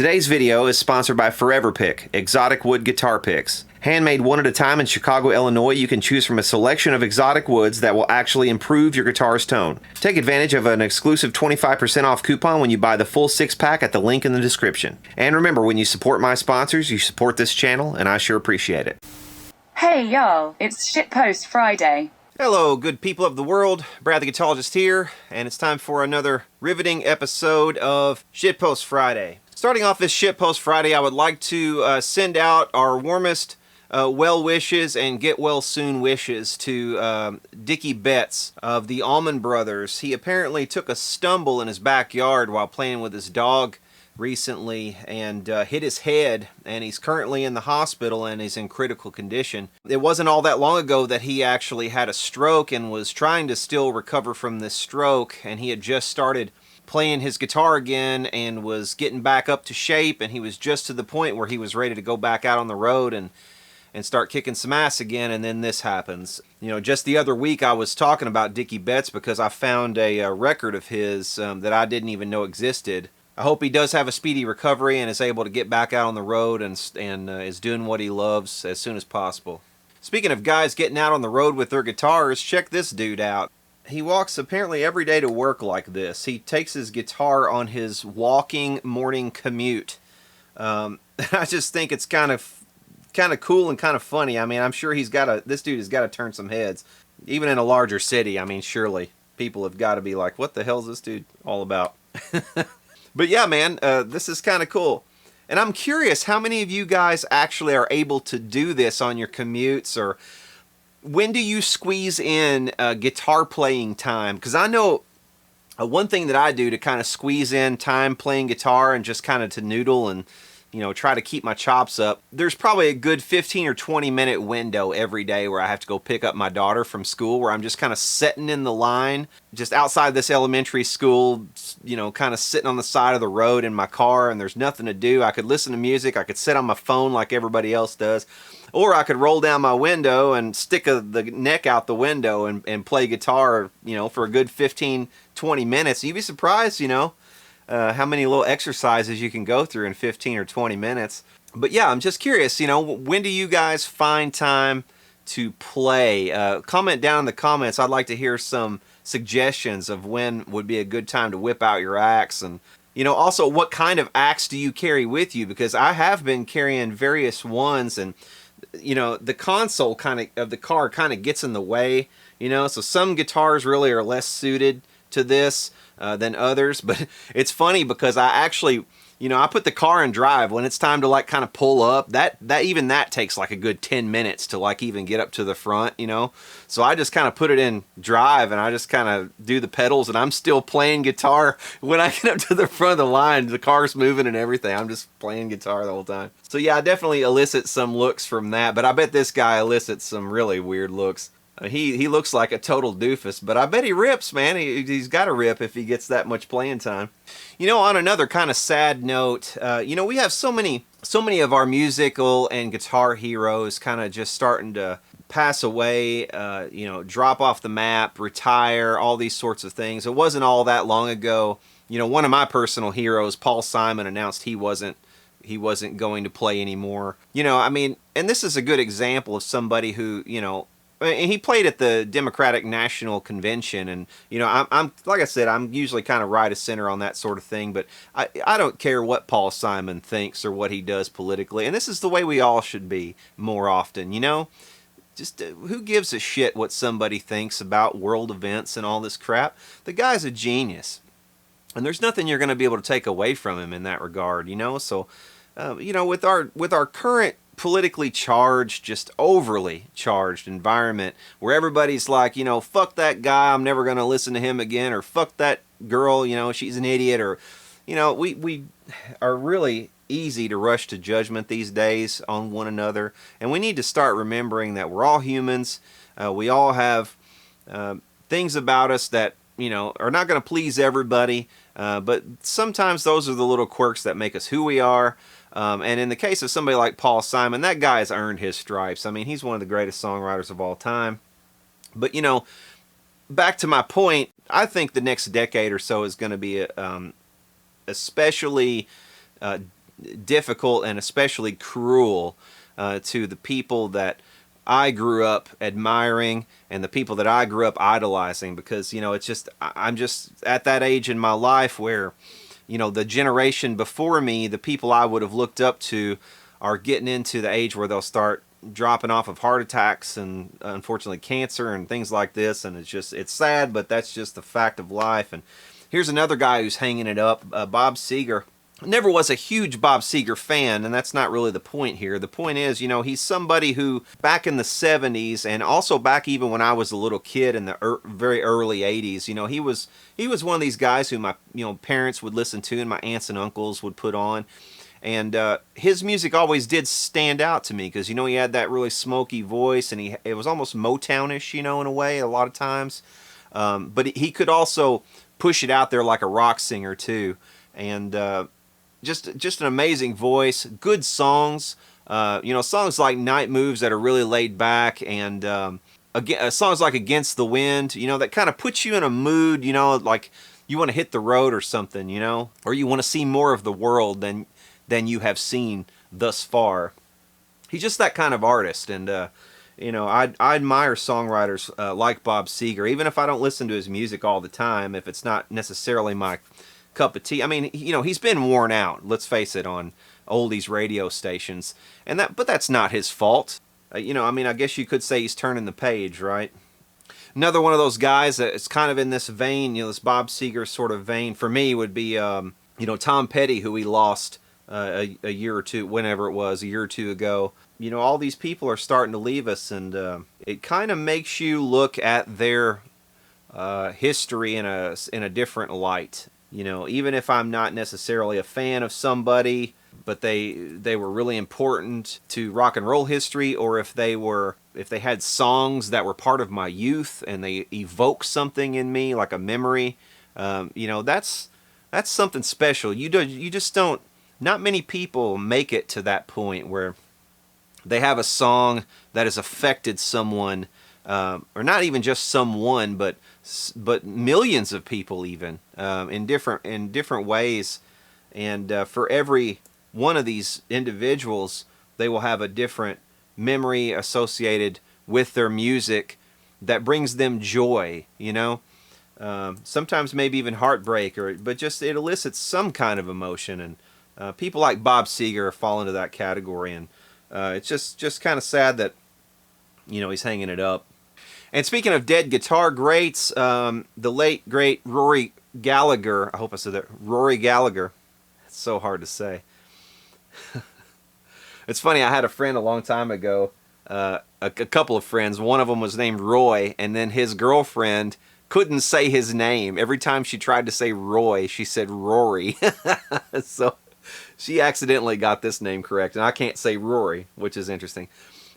Today's video is sponsored by Forever Pick, exotic wood guitar picks. Handmade one at a time in Chicago, Illinois, you can choose from a selection of exotic woods that will actually improve your guitar's tone. Take advantage of an exclusive 25% off coupon when you buy the full 6-pack at the link in the description. And remember, when you support my sponsors, you support this channel, and I sure appreciate it. Hey y'all, it's Shitpost Friday. Hello, good people of the world. Brad the Guitologist here, and it's time for another riveting episode of Shitpost Friday. Starting off this Shitpost Friday, I would like to send out our warmest well wishes and get well soon wishes to Dickie Betts of the Allman Brothers. He apparently took a stumble in his backyard while playing with his dog recently and hit his head, and he's currently in the hospital and is in critical condition. It wasn't all that long ago that he actually had a stroke and was trying to still recover from this stroke, and he had just started playing his guitar again and was getting back up to shape, and he was just to the point where he was ready to go back out on the road and start kicking some ass again, and then this happens. You know, just the other week I was talking about Dickie Betts because I found a record of his that I didn't even know existed. I hope he does have a speedy recovery and is able to get back out on the road and is doing what he loves as soon as possible. Speaking of guys getting out on the road with their guitars, check this dude out. He walks apparently every day to work like this. He takes his guitar on his walking morning commute. I just think it's kind of cool and kind of funny. I mean, I'm sure this dude has got to turn some heads. Even in a larger city, I mean, surely people have got to be like, what the hell is this dude all about? But yeah, man, this is kind of cool. And I'm curious how many of you guys actually are able to do this on your commutes, or when do you squeeze in guitar playing time? Because I know one thing that I do to kind of squeeze in time playing guitar and just kind of to noodle and, you know, try to keep my chops up. There's probably a good 15 or 20 minute window every day where I have to go pick up my daughter from school, where I'm just kind of sitting in the line just outside this elementary school, you know, kind of sitting on the side of the road in my car, and there's nothing to do. I could listen to music, I could sit on my phone like everybody else does, or I could roll down my window and stick the neck out the window and play guitar, you know, for a good 15, 20 minutes. You'd be surprised, you know, how many little exercises you can go through in 15 or 20 minutes. But yeah, I'm just curious, you know, when do you guys find time to play? Comment down in the comments. I'd like to hear some suggestions of when would be a good time to whip out your axe, and, you know, also what kind of axe do you carry with you? Because I have been carrying various ones, and, you know, the console of the car kind of gets in the way, you know, so some guitars really are less suited to this than others. But it's funny because I actually, you know, I put the car in drive when it's time to like kind of pull up. That takes like a good 10 minutes to like even get up to the front, you know. So I just kind of put it in drive and I just kind of do the pedals, and I'm still playing guitar when I get up to the front of the line. The car's moving and everything. I'm just playing guitar the whole time. So yeah, I definitely elicit some looks from that, but I bet this guy elicits some really weird looks. He looks like a total doofus, but I bet he rips, man. He's got to rip if he gets that much playing time. You know, on another kind of sad note, you know, we have so many of our musical and guitar heroes kind of just starting to pass away, you know, drop off the map, retire, all these sorts of things. It wasn't all that long ago. You know, one of my personal heroes, Paul Simon, announced he wasn't going to play anymore. You know, I mean, and this is a good example of somebody who, you know, he played at the Democratic National Convention, and, you know, I'm like I said, I'm usually kind of right of center on that sort of thing, but I don't care what Paul Simon thinks or what he does politically, and this is the way we all should be more often, you know? Just who gives a shit what somebody thinks about world events and all this crap? The guy's a genius, and there's nothing you're going to be able to take away from him in that regard, you know? So, you know, with our current politically charged, just overly charged environment where everybody's like, you know, fuck that guy, I'm never going to listen to him again, or fuck that girl, you know, she's an idiot, or, you know, we are really easy to rush to judgment these days on one another, and we need to start remembering that we're all humans. We all have things about us that, you know, are not going to please everybody, but sometimes those are the little quirks that make us who we are. And in the case of somebody like Paul Simon, that guy has earned his stripes. I mean, he's one of the greatest songwriters of all time. But, you know, back to my point, I think the next decade or so is going to be especially difficult and especially cruel to the people that I grew up admiring and the people that I grew up idolizing, because, you know, it's just, I'm just at that age in my life where, you know, the generation before me, the people I would have looked up to, are getting into the age where they'll start dropping off of heart attacks and unfortunately cancer and things like this. And it's just, it's sad, but that's just the fact of life. And here's another guy who's hanging it up, Bob Seger. Never was a huge Bob Seger fan, and that's not really the point here. The point is, you know, he's somebody who back in the 70s and also back even when I was a little kid in the very early 80s, you know, he was one of these guys who my, you know, parents would listen to and my aunts and uncles would put on. And his music always did stand out to me because, you know, he had that really smoky voice, and it was almost Motownish, you know, in a way, a lot of times. But he could also push it out there like a rock singer too. And just an amazing voice, good songs, you know, songs like Night Moves that are really laid back, and songs like Against the Wind, you know, that kind of puts you in a mood, you know, like you want to hit the road or something, you know, or you want to see more of the world than you have seen thus far. He's just that kind of artist, and you know, I admire songwriters like Bob Seger, even if I don't listen to his music all the time, if it's not necessarily my cup of tea. I mean, you know, he's been worn out, let's face it, on oldies radio stations, but that's not his fault. You know, I mean, I guess you could say he's turning the page, right? Another one of those guys that is kind of in this vein, you know, this Bob Seger sort of vein for me would be, you know, Tom Petty, who we lost a year or two, whenever it was, a year or two ago. You know, all these people are starting to leave us, and it kind of makes you look at their history in a different light. You know, even if I'm not necessarily a fan of somebody, but they were really important to rock and roll history, or if they had songs that were part of my youth and they evoke something in me, like a memory, you know, that's something special. You just don't. Not many people make it to that point where they have a song that has affected someone, or not even just someone, but millions of people, even in different ways. And for every one of these individuals, they will have a different memory associated with their music that brings them joy. You know, sometimes maybe even heartbreak, but just it elicits some kind of emotion. And people like Bob Seger fall into that category. And it's just kind of sad that, you know, he's hanging it up. And speaking of dead guitar greats, the late, great Rory Gallagher, I hope I said that, Rory Gallagher. It's so hard to say. It's funny, I had a friend a long time ago, a couple of friends. One of them was named Roy, and then his girlfriend couldn't say his name. Every time she tried to say Roy, she said Rory. So she accidentally got this name correct, and I can't say Rory, which is interesting.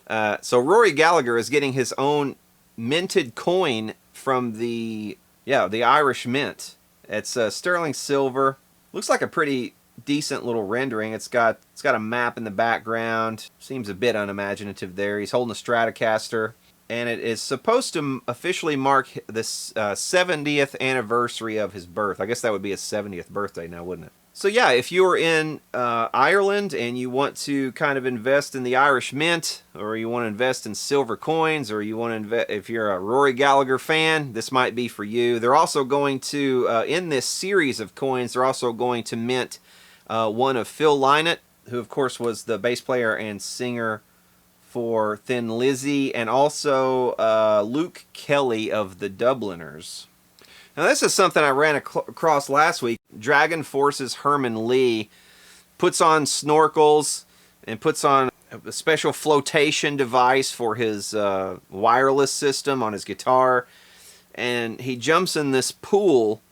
So Rory Gallagher is getting his own minted coin from the Irish Mint. It's sterling silver. Looks like a pretty decent little rendering. It's got a map in the background. Seems a bit unimaginative there. He's holding a Stratocaster, and it is supposed to officially mark this 70th anniversary of his birth. I guess that would be his 70th birthday now, wouldn't it? So yeah, if you're in Ireland and you want to kind of invest in the Irish Mint, or you want to invest in silver coins, or you want to invest, if you're a Rory Gallagher fan, this might be for you. They're also going to, in this series of coins, they're also going to mint one of Phil Lynott, who of course was the bass player and singer for Thin Lizzy, and also Luke Kelly of the Dubliners. Now this is something I ran across last week. Dragonforce's Herman Li puts on snorkels and puts on a special flotation device for his wireless system on his guitar, and he jumps in this pool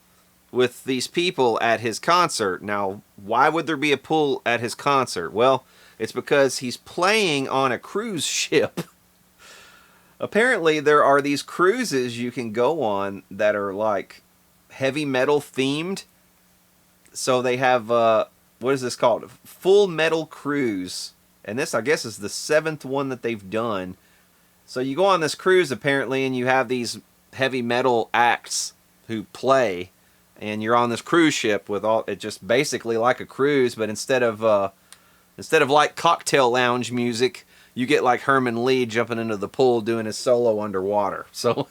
with these people at his concert. Now, why would there be a pool at his concert? Well, it's because he's playing on a cruise ship. Apparently, there are these cruises you can go on that are like heavy metal themed. So they have, what is this called? Full Metal Cruise. And this, I guess, is the 7th one that they've done. So you go on this cruise, apparently, and you have these heavy metal acts who play. And you're on this cruise ship with all, it just basically like a cruise, but instead of Instead of like cocktail lounge music, you get like Herman Li jumping into the pool doing his solo underwater. So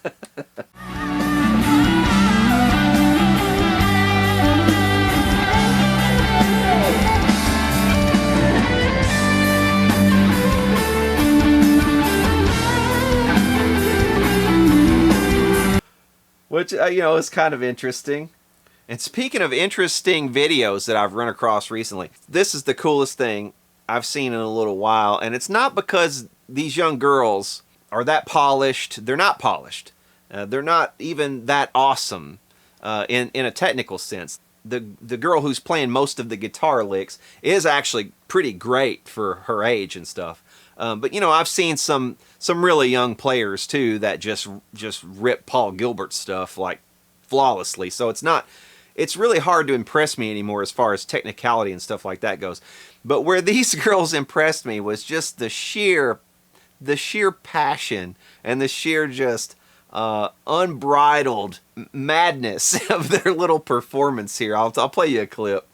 which, is kind of interesting. And speaking of interesting videos that I've run across recently, this is the coolest thing I've seen in a little while. And it's not because these young girls are that polished. They're not polished. They're not even that awesome in a technical sense. The girl who's playing most of the guitar licks is actually pretty great for her age and stuff. But I've seen some really young players too that just rip Paul Gilbert stuff like flawlessly. So it's really hard to impress me anymore as far as technicality and stuff like that goes. But where these girls impressed me was just the sheer passion and the sheer just unbridled madness of their little performance here. I'll play you a clip.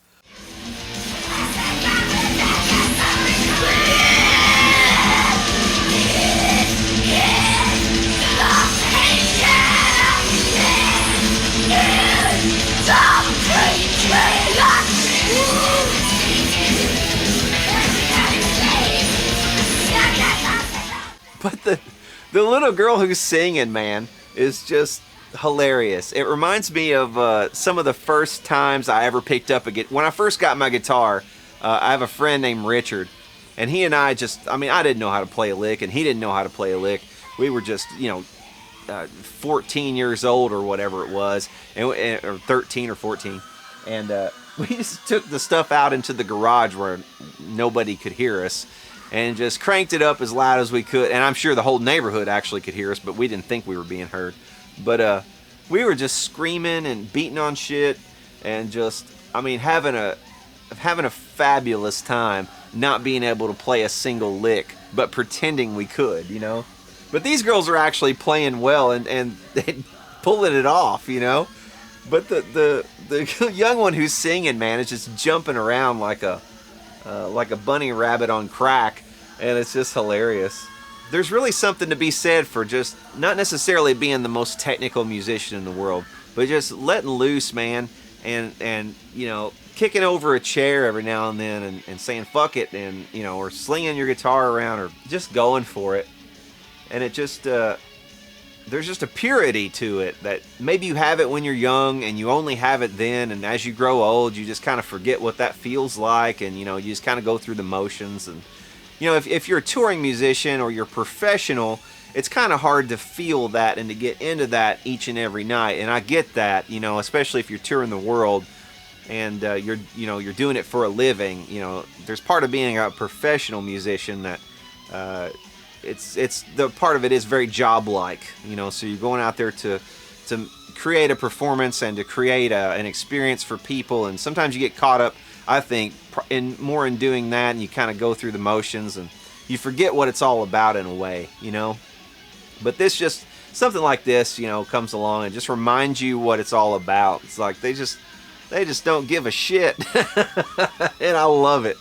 But the little girl who's singing, man, is just hilarious. It reminds me of some of the first times I ever picked up a guitar. When I first got my guitar, I have a friend named Richard, and he and I didn't know how to play a lick, and he didn't know how to play a lick. We were just, 14 years old or whatever it was, or 13 or 14, and we just took the stuff out into the garage where nobody could hear us, and just cranked it up as loud as we could. And I'm sure the whole neighborhood actually could hear us, but we didn't think we were being heard. But we were just screaming and beating on shit, and just, having a fabulous time, not being able to play a single lick, but pretending we could, But these girls are actually playing well and pulling it off, But the young one who's singing, man, is just jumping around like a bunny rabbit on crack, and it's just hilarious. There's really something to be said for just not necessarily being the most technical musician in the world, but just letting loose, man, and kicking over a chair every now and then and saying fuck it, and or slinging your guitar around, or just going for it. And it just there's just a purity to it that maybe you have it when you're young and you only have it then, and as you grow old you just kind of forget what that feels like, and you just kind of go through the motions. And if you're a touring musician or you're professional, it's kind of hard to feel that and to get into that each and every night. And I get that, especially if you're touring the world and you're doing it for a living. There's part of being a professional musician that it's the part of it is very job-like, so you're going out there to create a performance and to create an experience for people, and sometimes you get caught up, I think, in doing that, and you kind of go through the motions and you forget what it's all about in a way, But this just, something like this, comes along and just reminds you what it's all about. It's like they just don't give a shit, and I love it.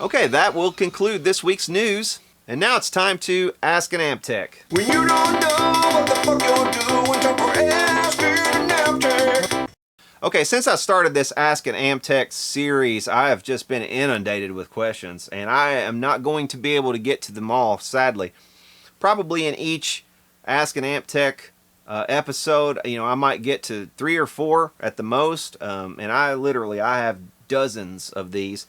Okay, that will conclude this week's news. And now it's time to Ask an Amp Tech. When you don't know what the fuck you're doing, time for Ask an Amp Tech. Okay, since I started this Ask an Amp Tech series, I have just been inundated with questions, and I am not going to be able to get to them all, sadly. Probably in each Ask an Amp Tech episode, I might get to 3 or 4 at the most, and I have dozens of these.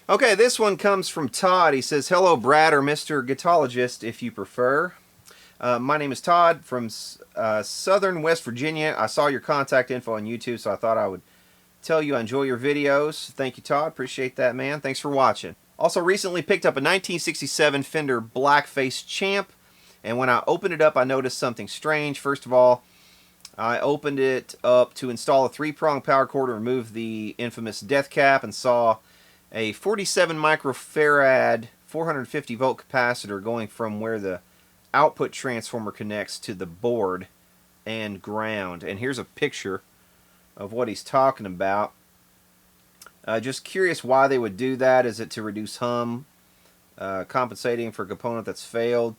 Okay, this one comes from Todd. He says, "Hello, Brad, or Mr. Guitologist, if you prefer. My name is Todd from Southern West Virginia. I saw your contact info on YouTube, so I thought I would tell you I enjoy your videos. Thank you, Todd. Appreciate that, man. Thanks for watching. Also, recently picked up a 1967 Fender Blackface Champ, and when I opened it up, I noticed something strange. First of all, I opened it up to install a 3-prong power cord and remove the infamous death cap, and saw a 47 microfarad 450 volt capacitor going from where the output transformer connects to the board and ground." And here's a picture of what he's talking about. Just curious why they would do that. Is it to reduce hum, compensating for a component that's failed?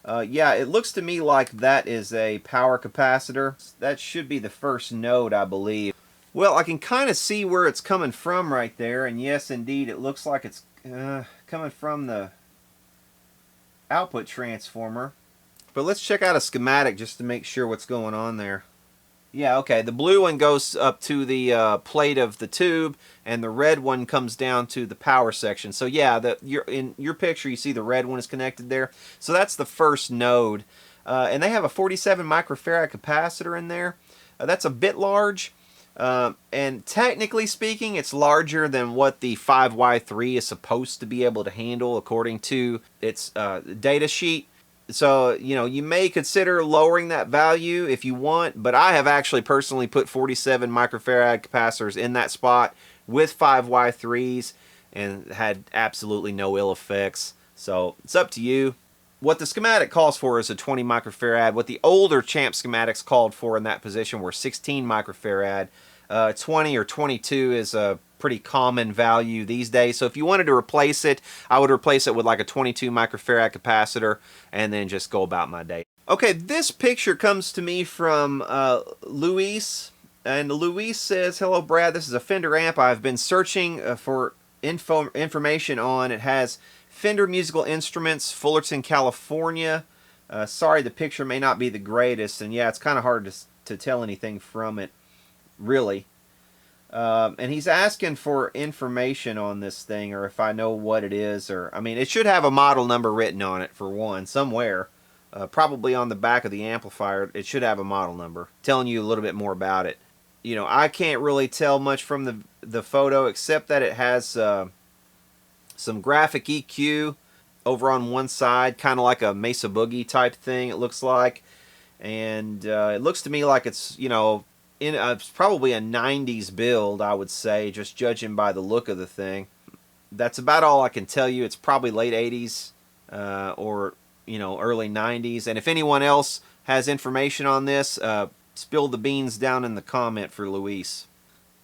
Yeah, it looks to me like that is a power capacitor. That should be the first node, I believe. Well, I can kind of see where it's coming from right there, and yes, indeed, it looks like it's coming from the output transformer. But let's check out a schematic just to make sure what's going on there. Yeah, okay, the blue one goes up to the plate of the tube, and the red one comes down to the power section. So yeah, in your picture, you see the red one is connected there. So that's the first node. And they have a 47 microfarad capacitor in there. That's a bit large. And technically speaking, it's larger than what the 5Y3 is supposed to be able to handle according to its data sheet. So, you know, you may consider lowering that value if you want, but I have actually personally put 47 microfarad capacitors in that spot with 5Y3s and had absolutely no ill effects. So it's up to you. What the schematic calls for is a 20 microfarad. What the older Champ schematics called for in that position were 16 microfarad. 20 or 22 is a pretty common value these days. So if you wanted to replace it, I would replace it with like a 22 microfarad capacitor and then just go about my day. Okay, this picture comes to me from Luis. And Luis says, "Hello Brad, this is a Fender amp I've been searching for information on. It has Fender Musical Instruments, Fullerton, California. Sorry, the picture may not be the greatest, and yeah, it's kind of hard to tell anything from it, really. And he's asking for information on this thing, or if I know what it is, or, I mean, it should have a model number written on it, for one, somewhere. Probably on the back of the amplifier, it should have a model number, telling you a little bit more about it. You know, I can't really tell much from the photo, except that it has some graphic EQ over on one side, kind of like a Mesa Boogie type thing, it looks like. And it looks to me like it's, you know, it's probably a 90s build, I would say, just judging by the look of the thing. That's about all I can tell you. It's probably late 80s or, you know, early 90s. And if anyone else has information on this, spill the beans down in the comment for Luis.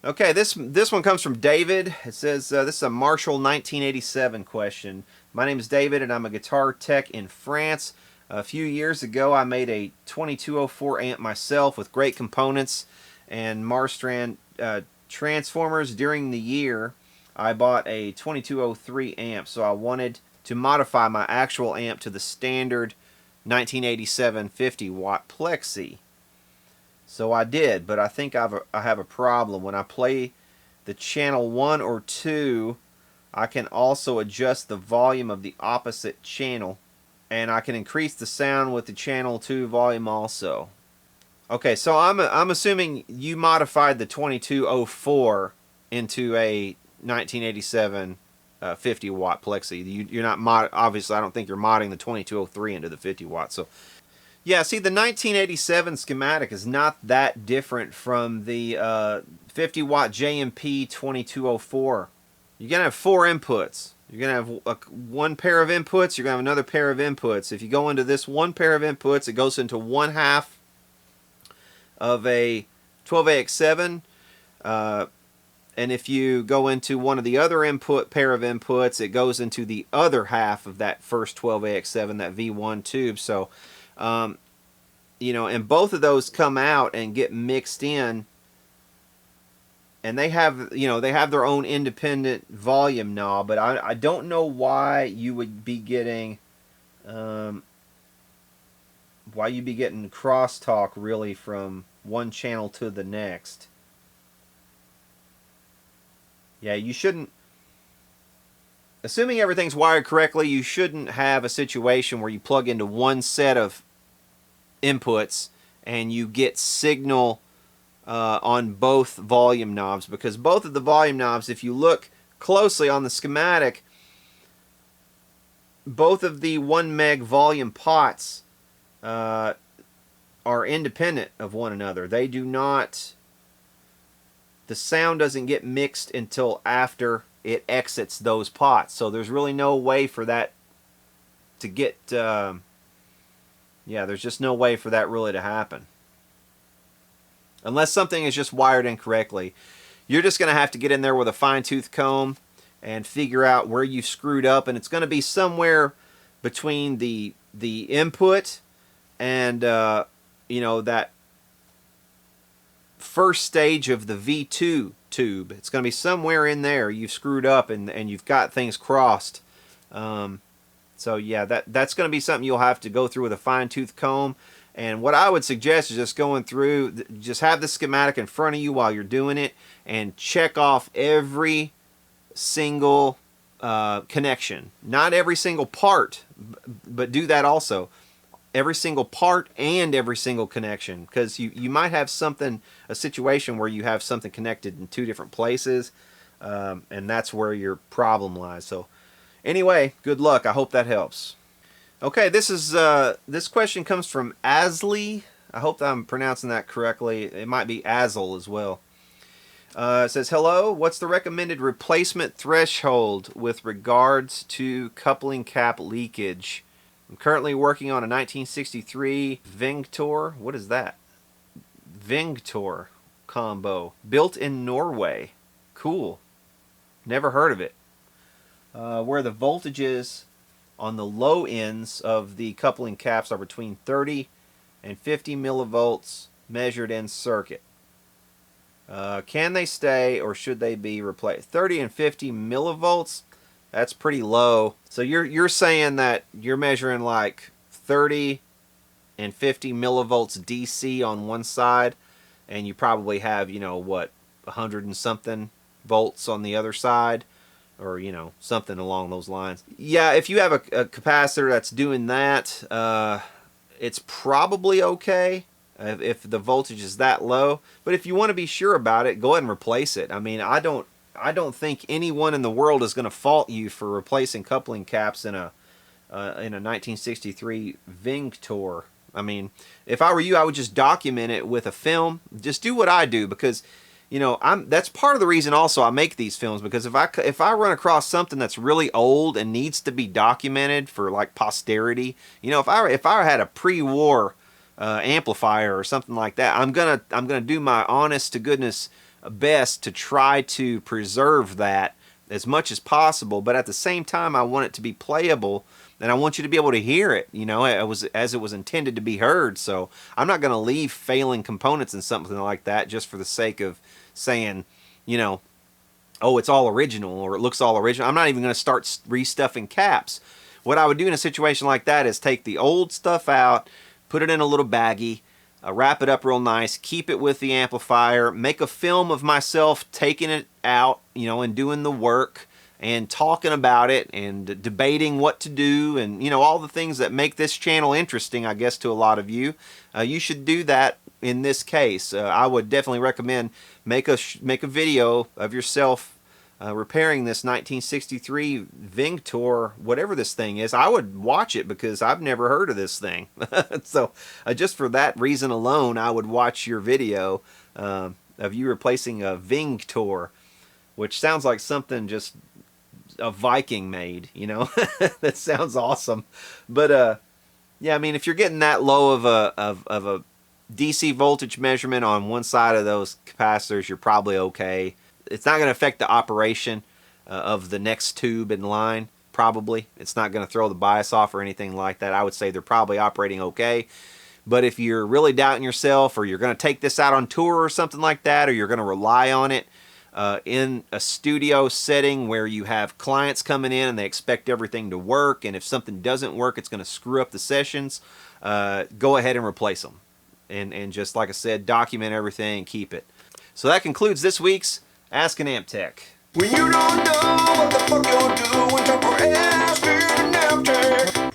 Okay, this one comes from David. It says, this is a Marshall 1987 question. My name is David, and I'm a guitar tech in France. A few years ago, I made a 2204 amp myself with great components and Marstrand transformers. During the year, I bought a 2203 amp, so I wanted to modify my actual amp to the standard 1987 50 watt plexi. So I did, but I think I have a problem. When I play the channel 1 or 2, I can also adjust the volume of the opposite channel, and I can increase the sound with the channel 2 volume also. Okay, so I'm assuming you modified the 2204 into a 1987 50 watt plexi. You're not obviously, I don't think you're modding the 2203 into the 50 watt. So yeah, see, the 1987 schematic is not that different from the 50 watt JMP 2204. You're going to have 4 inputs. You're going to have one pair of inputs. You're going to have another pair of inputs. If you go into this one pair of inputs, it goes into one half of a 12AX7. And if you go into one of the other pair of inputs, it goes into the other half of that first 12AX7, that V1 tube. So, you know, and both of those come out and get mixed in, and they have, you know, they have their own independent volume knob, but I don't know why you would be getting crosstalk really from one channel to the next. Yeah, you shouldn't, assuming everything's wired correctly, you shouldn't have a situation where you plug into one set of inputs and you get signal on both volume knobs, because both of the volume knobs, if you look closely on the schematic, both of the 1 meg volume pots are independent of one another. They do not, the sound doesn't get mixed until after it exits those pots. So there's really no way for that to get, yeah, there's just no way for that really to happen. Unless something is just wired incorrectly. You're just going to have to get in there with a fine-tooth comb and figure out where you screwed up, and it's going to be somewhere between the input and you know, that first stage of the V2 tube. It's going to be somewhere in there you've screwed up and you've got things crossed. So yeah, that's going to be something you'll have to go through with a fine-tooth comb. And what I would suggest is just going through, just have the schematic in front of you while you're doing it and check off every single connection. Not every single part, but do that also. Every single part and every single connection, because you might have a situation where you have something connected in two different places, and that's where your problem lies. So anyway, good luck. I hope that helps. Okay, this question comes from Asley. I hope that I'm pronouncing that correctly. It might be Azel as well. It says, hello, what's the recommended replacement threshold with regards to coupling cap leakage? I'm currently working on a 1963 Vingtor. What is that? Vingtor combo. Built in Norway. Cool. Never heard of it. Where the voltages on the low ends of the coupling caps are between 30 and 50 millivolts measured in circuit. Can they stay or should they be replaced? 30 and 50 millivolts? That's pretty low. So you're saying that you're measuring like 30 and 50 millivolts DC on one side, and you probably have, you know, what, 100 and something volts on the other side, or, you know, something along those lines. Yeah, if you have a capacitor that's doing that, it's probably okay if the voltage is that low. But if you want to be sure about it, go ahead and replace it. I mean, I don't think anyone in the world is going to fault you for replacing coupling caps in a 1963 Vingtor. I mean, if I were you, I would just document it with a film. Just do what I do, because, you know, that's part of the reason also I make these films, because if I run across something that's really old and needs to be documented for like posterity, you know, if I had a pre-war amplifier or something like that, I'm gonna do my honest to goodness best to try to preserve that as much as possible. But at the same time, I want it to be playable, and I want you to be able to hear it, you know, as it was intended to be heard. So I'm not going to leave failing components in something like that just for the sake of saying, you know, oh, it's all original, or it looks all original. I'm not even going to start restuffing caps. What I would do in a situation like that is take the old stuff out, put it in a little baggie, wrap it up real nice, keep it with the amplifier, make a film of myself taking it out, you know, and doing the work and talking about it and debating what to do, and, you know, all the things that make this channel interesting, I guess, to a lot of you. You should do that in this case. I would definitely recommend make a video of yourself repairing this 1963 Vingtor, whatever this thing is. I would watch it because I've never heard of this thing. So just for that reason alone, I would watch your video of you replacing a Vingtor, which sounds like something just a Viking made, you know. That sounds awesome. But yeah, I mean, if you're getting that low of a DC voltage measurement on one side of those capacitors, you're probably okay. It's not going to affect the operation of the next tube in line, probably. It's not going to throw the bias off or anything like that. I would say they're probably operating okay. But if you're really doubting yourself, or you're going to take this out on tour or something like that, or you're going to rely on it in a studio setting where you have clients coming in and they expect everything to work, and if something doesn't work, it's going to screw up the sessions, go ahead and replace them. And just like I said, document everything and keep it. So that concludes this week's Ask an Amp Tech. When you don't know what the fuck you're doing, time for Ask an Amp Tech.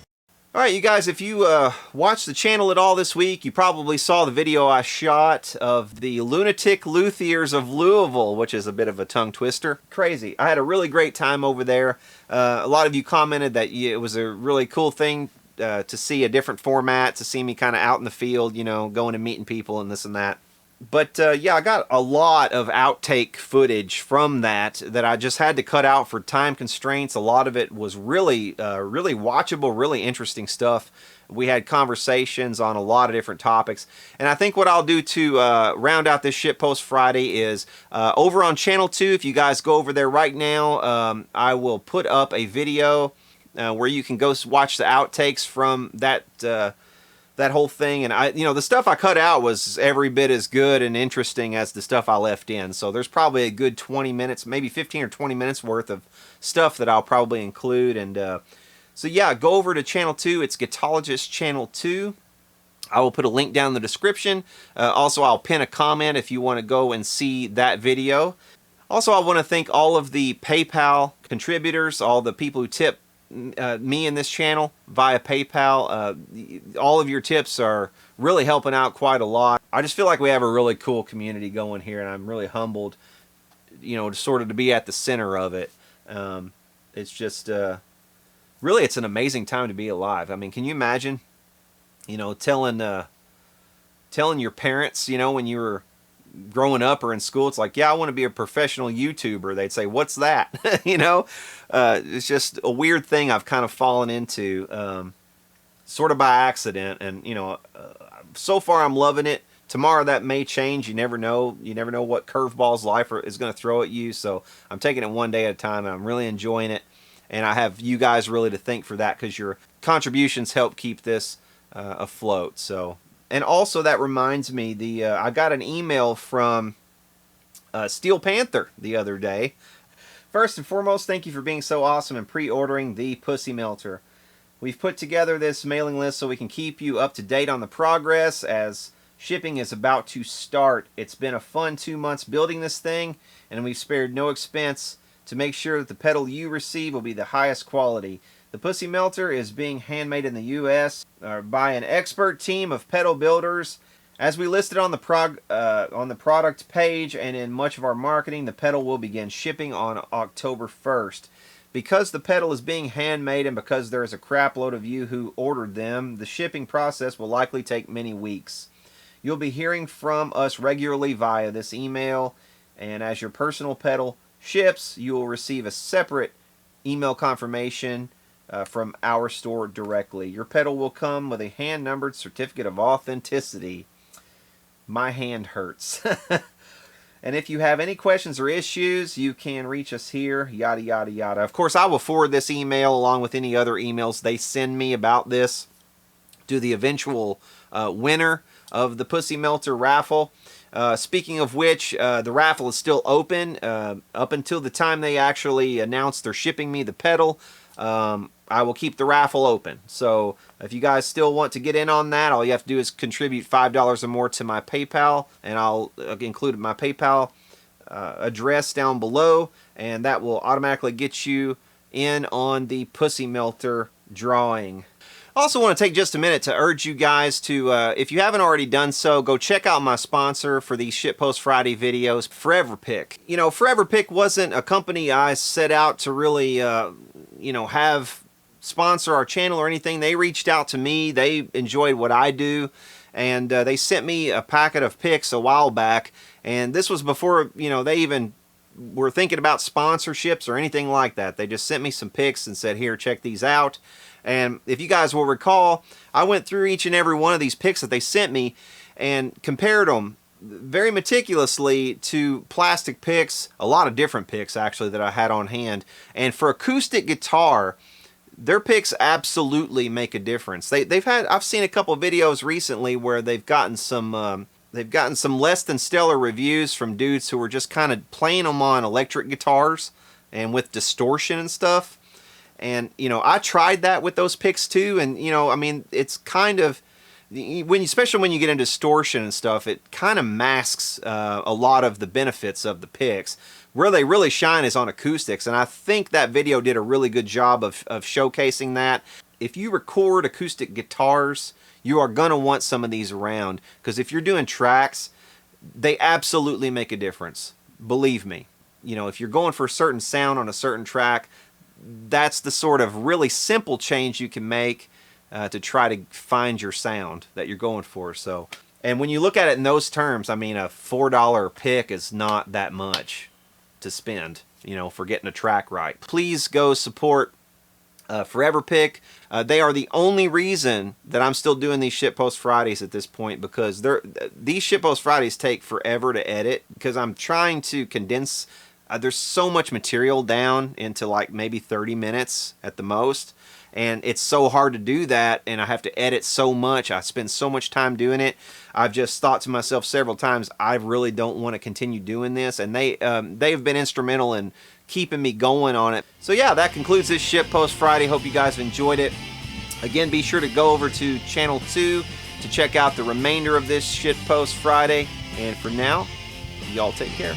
Alright, you guys, if you watched the channel at all this week, you probably saw the video I shot of the Lunatic Luthiers of Louisville, which is a bit of a tongue twister. Crazy. I had a really great time over there. A lot of you commented that it was a really cool thing to see a different format, to see me kind of out in the field, you know, going and meeting people and this and that. But yeah, I got a lot of outtake footage from that I just had to cut out for time constraints. A lot of it was really, really watchable, really interesting stuff. We had conversations on a lot of different topics. And I think what I'll do to round out this Shitpost Friday is over on Channel 2, if you guys go over there right now, I will put up a video where you can go watch the outtakes from that that whole thing. And the stuff I cut out was every bit as good and interesting as the stuff I left in. So there's probably a good 20 minutes, maybe 15 or 20 minutes worth of stuff that I'll probably include. And so yeah, go over to Channel 2. It's Guitologist Channel 2. I will put a link down in the description. Also, I'll pin a comment if you want to go and see that video. Also, I want to thank all of the PayPal contributors, all the people who tip me in this channel via PayPal. All of your tips are really helping out quite a lot. I just feel like we have a really cool community going here, and I'm really humbled, to sort of to be at the center of it. It's just really, it's an amazing time to be alive. I mean, can you imagine, telling your parents, when you were growing up or in school, it's like, yeah, I want to be a professional YouTuber. They'd say, what's that? It's just a weird thing I've kind of fallen into, sort of by accident. And, so far I'm loving it. Tomorrow that may change. You never know. You never know what curveballs life is going to throw at you. So I'm taking it one day at a time, and I'm really enjoying it. And I have you guys really to thank for that, because your contributions help keep this afloat. So. And also, that reminds me, I got an email from Steel Panther the other day. First and foremost, thank you for being so awesome and pre-ordering the Pussy Melter. We've put together this mailing list so we can keep you up to date on the progress as shipping is about to start. It's been a fun 2 months building this thing, and we've spared no expense to make sure that the pedal you receive will be the highest quality. The Pussy Melter is being handmade in the U.S. By an expert team of pedal builders. As we listed on the product page and in much of our marketing, the pedal will begin shipping on October 1st. Because the pedal is being handmade and because there is a crap load of you who ordered them, the shipping process will likely take many weeks. You'll be hearing from us regularly via this email, and as your personal pedal ships, you will receive a separate email confirmation from our store directly. Your pedal will come with a hand-numbered certificate of authenticity. My hand hurts. And if you have any questions or issues, you can reach us here, yada, yada, yada. Of course, I will forward this email along with any other emails they send me about this to the eventual winner of the Pussy Melter raffle. Speaking of which, the raffle is still open up until the time they actually announce they're shipping me the pedal. I will keep the raffle open. So if you guys still want to get in on that, all you have to do is contribute $5 or more to my PayPal, and I'll include my PayPal address down below, and that will automatically get you in on the Pussy Melter drawing. I also want to take just a minute to urge you guys to, if you haven't already done so, go check out my sponsor for these Shitpost Friday videos, Forever Pick. Forever Pick wasn't a company I set out to really, have sponsor our channel or anything. They reached out to me. They enjoyed what I do, and they sent me a packet of picks a while back, and this was before, they even were thinking about sponsorships or anything like that. They just sent me some picks and said, here, check these out. And if you guys will recall, I went through each and every one of these picks that they sent me and compared them very meticulously to plastic picks, a lot of different picks actually that I had on hand. And for acoustic guitar, their picks absolutely make a difference. I've seen a couple of videos recently where they've gotten some less than stellar reviews from dudes who were just kind of playing them on electric guitars and with distortion and stuff. And, I tried that with those picks too. And, it's kind of, especially when you get into distortion and stuff, it kind of masks a lot of the benefits of the picks. Where they really shine is on acoustics. And I think that video did a really good job of showcasing that. If you record acoustic guitars, you are going to want some of these around. Because if you're doing tracks, they absolutely make a difference. Believe me. If you're going for a certain sound on a certain track, that's the sort of really simple change you can make to try to find your sound that you're going for. So, And when you look at it in those terms, I mean, a $4 pick is not that much to spend, you know, for getting a track right. Please go support Forever Pick. They are the only reason that I'm still doing these Shitpost Fridays at this point, because these Shitpost Fridays take forever to edit, because I'm trying to condense. There's so much material down into like maybe 30 minutes at the most, and it's so hard to do that, and I have to edit so much. I spend so much time doing it. I've just thought to myself several times, I really don't want to continue doing this, and they have been instrumental in keeping me going on it. So yeah, that concludes this Shitpost Friday. Hope you guys have enjoyed it. Again, be sure to go over to Channel 2 to check out the remainder of this Shitpost Friday. And for now, y'all take care.